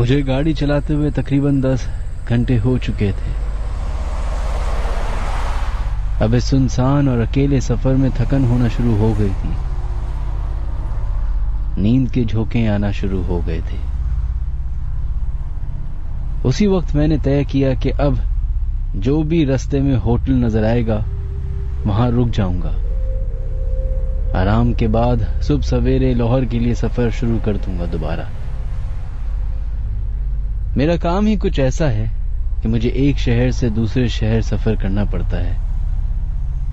مجھے گاڑی چلاتے ہوئے تقریباً 10 گھنٹے ہو چکے تھے. اب اس سنسان اور اکیلے سفر میں تھکن ہونا شروع ہو گئی تھی. نیند کے جھونکے آنا شروع ہو گئے تھے. اسی وقت میں نے طے کیا کہ اب جو بھی رستے میں ہوٹل نظر آئے گا وہاں رک جاؤں گا. آرام کے بعد صبح سویرے لاہور کے لیے سفر شروع کر دوں گا دوبارہ. میرا کام ہی کچھ ایسا ہے کہ مجھے ایک شہر سے دوسرے شہر سفر کرنا پڑتا ہے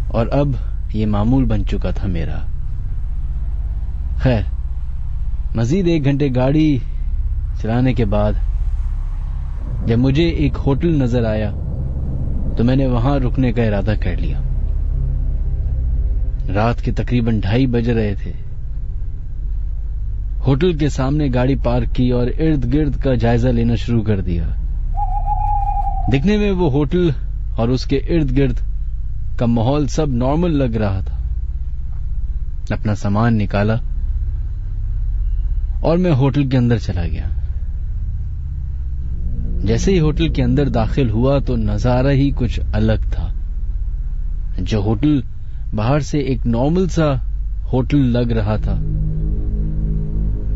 اور اب یہ معمول بن چکا تھا میرا. خیر، مزید 1 گھنٹے گاڑی چلانے کے بعد جب مجھے ایک ہوٹل نظر آیا تو میں نے وہاں رکنے کا ارادہ کر لیا. رات کے تقریباً 2:30 بج رہے تھے. ہوٹل کے سامنے گاڑی پارک کی اور ارد گرد کا جائزہ لینا شروع کر دیا. دکھنے میں وہ ہوٹل اور اس کے ارد گرد کا ماحول سب نارمل لگ رہا تھا. اپنا سامان نکالا اور میں ہوٹل کے اندر چلا گیا. جیسے ہی ہوٹل کے اندر داخل ہوا تو نظارہ ہی کچھ الگ تھا. جو ہوٹل باہر سے ایک نارمل سا ہوٹل لگ رہا تھا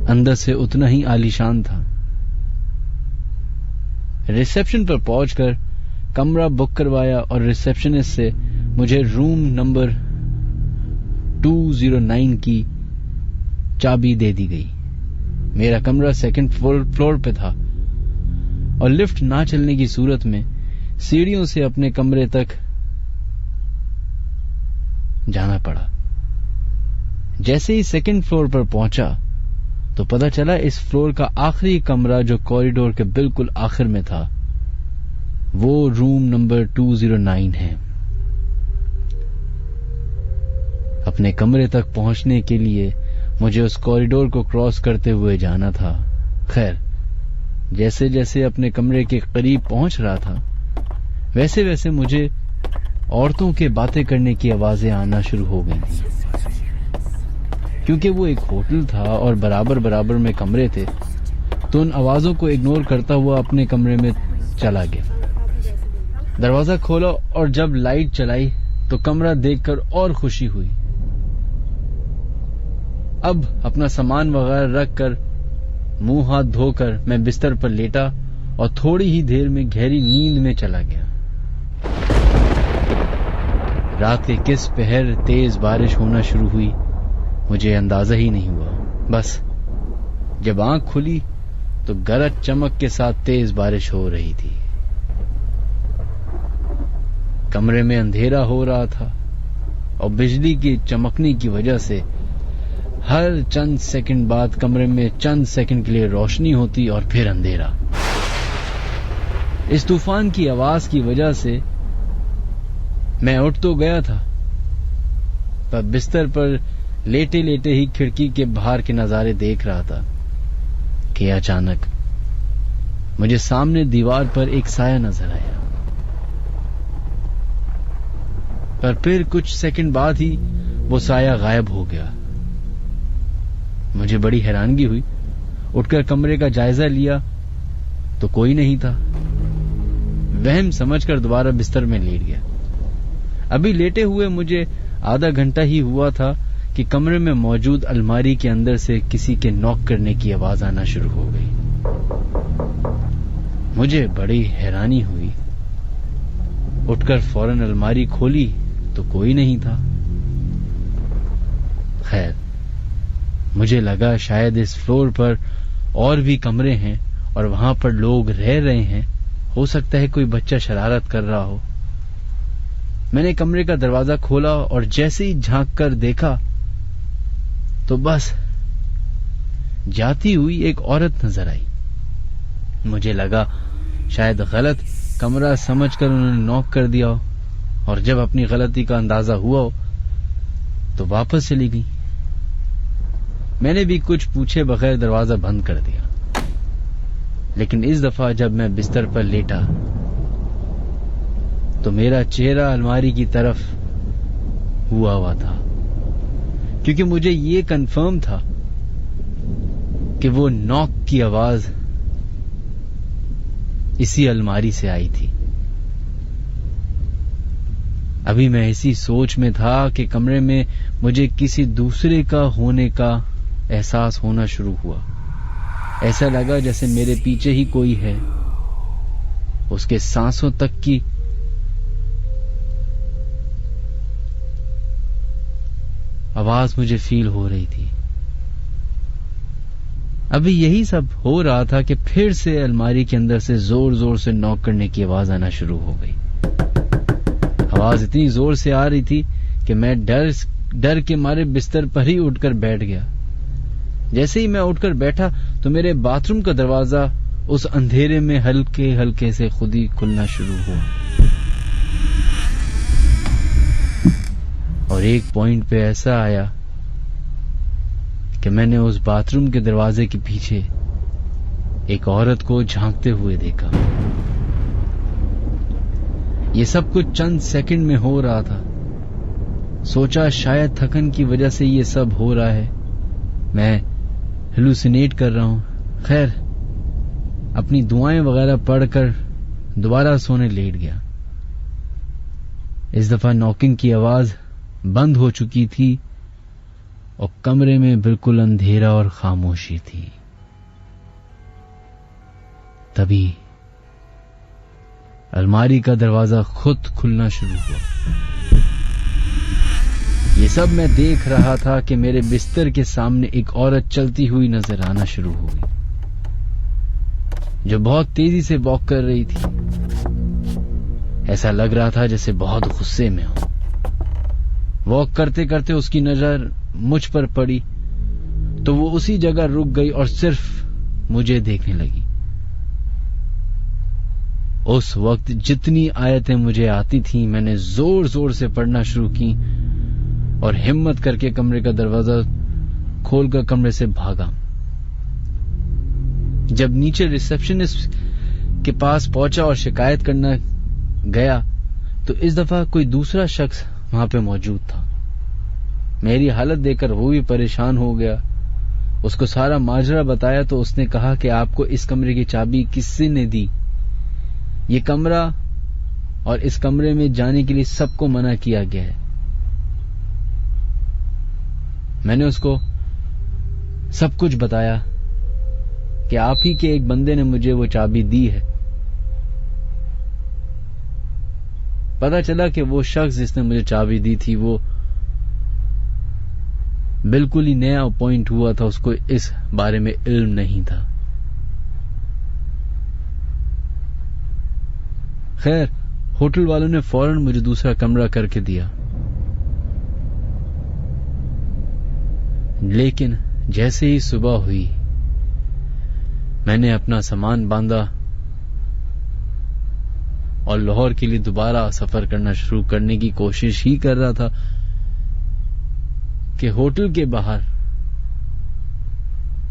اندر سے اتنا ہی عالیشان تھا. ریسپشن پر پہنچ کر کمرہ بک کروایا اور ریسپشنسٹ سے مجھے روم نمبر 209 کی چابی دے دی گئی. میرا کمرہ 2nd فلور پہ تھا اور لفٹ نہ چلنے کی صورت میں سیڑھیوں سے اپنے کمرے تک جانا پڑا. جیسے ہی 2nd فلور پر پہنچا تو پتہ چلا اس فلور کا آخری کمرہ جو کوریڈور کے بالکل آخر میں تھا وہ روم نمبر 209 ہے. اپنے کمرے تک پہنچنے کے لیے مجھے اس کوریڈور کو کراس کرتے ہوئے جانا تھا. خیر، جیسے جیسے اپنے کمرے کے قریب پہنچ رہا تھا ویسے ویسے مجھے عورتوں کے باتیں کرنے کی آوازیں آنا شروع ہو گئی تھیں. کیونکہ وہ ایک ہوٹل تھا اور برابر برابر میں کمرے تھے تو ان آوازوں کو اگنور کرتا ہوا اپنے کمرے میں چلا گیا. دروازہ کھولا اور جب لائٹ چلائی تو کمرہ دیکھ کر اور خوشی ہوئی. اب اپنا سامان وغیرہ رکھ کر منہ ہاتھ دھو کر میں بستر پر لیٹا اور تھوڑی ہی دیر میں گہری نیند میں چلا گیا. رات کے کس پہر تیز بارش ہونا شروع ہوئی مجھے اندازہ ہی نہیں ہوا. بس جب آنکھ کھلی تو گرج چمک کے ساتھ تیز بارش ہو رہی تھی. کمرے میں اندھیرا ہو رہا تھا اور بجلی کی چمکنے کی وجہ سے ہر چند سیکنڈ بعد کمرے میں چند سیکنڈ کے لیے روشنی ہوتی اور پھر اندھیرا. اس طوفان کی آواز کی وجہ سے میں اٹھ تو گیا تھا پر بستر پر لیٹے لیٹے ہی کھڑکی کے باہر کے نظارے دیکھ رہا تھا کہ اچانک مجھے سامنے دیوار پر ایک سایہ نظر آیا. پر پھر کچھ سیکنڈ بعد ہی وہ سایہ غائب ہو گیا. مجھے بڑی حیرانگی ہوئی. اٹھ کر کمرے کا جائزہ لیا تو کوئی نہیں تھا. وہم سمجھ کر دوبارہ بستر میں لیٹ گیا. ابھی لیٹے ہوئے مجھے آدھا گھنٹہ ہی ہوا تھا کہ کمرے میں موجود الماری کے اندر سے کسی کے نوک کرنے کی آواز آنا شروع ہو گئی. مجھے بڑی حیرانی ہوئی. اٹھ کر فوراً الماری کھولی تو کوئی نہیں تھا. خیر، مجھے لگا شاید اس فلور پر اور بھی کمرے ہیں اور وہاں پر لوگ رہ رہے ہیں. ہو سکتا ہے کوئی بچہ شرارت کر رہا ہو. میں نے کمرے کا دروازہ کھولا اور جیسے ہی جھانک کر دیکھا تو بس جاتی ہوئی ایک عورت نظر آئی. مجھے لگا شاید غلط کمرہ سمجھ کر انہوں نے نوک کر دیا ہو اور جب اپنی غلطی کا اندازہ ہوا ہو تو واپس چلی گئی. میں نے بھی کچھ پوچھے بغیر دروازہ بند کر دیا. لیکن اس دفعہ جب میں بستر پر لیٹا تو میرا چہرہ الماری کی طرف ہوا تھا کیونکہ مجھے یہ کنفرم تھا کہ وہ نوک کی آواز اسی الماری سے آئی تھی. ابھی میں اسی سوچ میں تھا کہ کمرے میں مجھے کسی دوسرے کا ہونے کا احساس ہونا شروع ہوا. ایسا لگا جیسے میرے پیچھے ہی کوئی ہے. اس کے سانسوں تک کی آواز مجھے فیل ہو رہی تھی. ابھی یہی سب ہو رہا تھا کہ پھر سے الماری کے اندر سے زور زور سے نوک کرنے کی آواز آنا شروع ہو گئی. آواز اتنی زور سے آ رہی تھی کہ میں ڈر کے مارے بستر پر ہی اٹھ کر بیٹھ گیا. جیسے ہی میں اٹھ کر بیٹھا تو میرے باتھ روم کا دروازہ اس اندھیرے میں ہلکے ہلکے سے خود ہی کھلنا شروع ہوا. اور ایک پوائنٹ پہ ایسا آیا کہ میں نے اس باتھ روم کے دروازے کے پیچھے ایک عورت کو جھانکتے ہوئے دیکھا. یہ سب کچھ چند سیکنڈ میں ہو رہا تھا. سوچا شاید تھکن کی وجہ سے یہ سب ہو رہا ہے, میں ہیلوسینیٹ کر رہا ہوں. خیر اپنی دعائیں وغیرہ پڑھ کر دوبارہ سونے لیٹ گیا. اس دفعہ ناکنگ کی آواز بند ہو چکی تھی اور کمرے میں بالکل اندھیرا اور خاموشی تھی. تبھی الماری کا دروازہ خود کھلنا شروع ہوا. یہ سب میں دیکھ رہا تھا کہ میرے بستر کے سامنے ایک عورت چلتی ہوئی نظر آنا شروع ہوئی, جو بہت تیزی سے واک کر رہی تھی. ایسا لگ رہا تھا جیسے بہت غصے میں ہو. واک کرتے کرتے اس کی نظر مجھ پر پڑی تو وہ اسی جگہ رک گئی اور صرف مجھے دیکھنے لگی. اس وقت جتنی آیتیں مجھے آتی تھیں میں نے زور زور سے پڑھنا شروع کی اور ہمت کر کے کمرے کا دروازہ کھول کر کمرے سے بھاگا. جب نیچے ریسپشنسٹ کے پاس پہنچا اور شکایت کرنا گیا تو اس دفعہ کوئی دوسرا شخص وہاں پہ موجود تھا. میری حالت دیکھ کر وہ بھی پریشان ہو گیا. اس کو سارا ماجرا بتایا تو اس نے کہا کہ آپ کو اس کمرے کی چابی کس نے دی؟ یہ کمرہ اور اس کمرے میں جانے کے لیے سب کو منع کیا گیا ہے. میں نے اس کو سب کچھ بتایا کہ آپ ہی کے ایک بندے نے مجھے وہ چابی دی ہے. پتا چلا کہ وہ شخص جس نے مجھے چابی دی تھی وہ بالکل ہی نیا اپوائنٹ ہوا تھا, اس کو اس بارے میں علم نہیں تھا. خیر ہوٹل والوں نے فوراً مجھے دوسرا کمرہ کر کے دیا, لیکن جیسے ہی صبح ہوئی میں نے اپنا سامان باندھا اور لاہور کے لیے دوبارہ سفر کرنا شروع کرنے کی کوشش ہی کر رہا تھا کہ ہوٹل کے باہر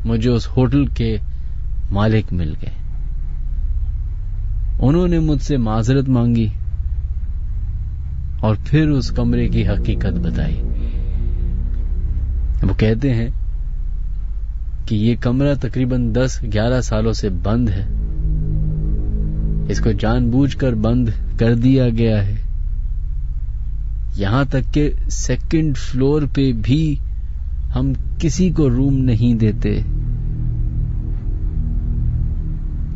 مجھے اس ہوٹل کے مالک مل گئے. انہوں نے مجھ سے معذرت مانگی اور پھر اس کمرے کی حقیقت بتائی. وہ کہتے ہیں کہ یہ کمرہ تقریباً 10-11 سالوں سے بند ہے. اس کو جان بوجھ کر بند کر دیا گیا ہے. یہاں تک کہ سیکنڈ فلور پہ بھی ہم کسی کو روم نہیں دیتے,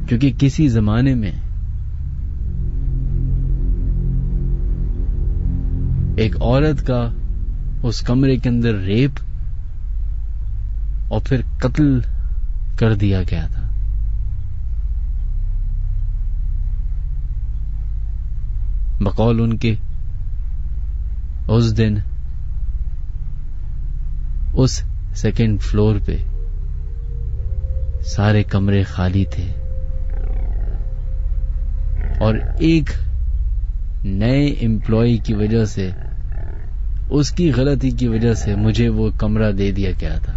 کیونکہ کسی زمانے میں ایک عورت کا اس کمرے کے اندر ریپ اور پھر قتل کر دیا گیا تھا. بقول ان کے اس دن اس سیکنڈ فلور پہ سارے کمرے خالی تھے اور ایک نئے امپلائی کی وجہ سے, اس کی غلطی کی وجہ سے مجھے وہ کمرہ دے دیا گیا تھا.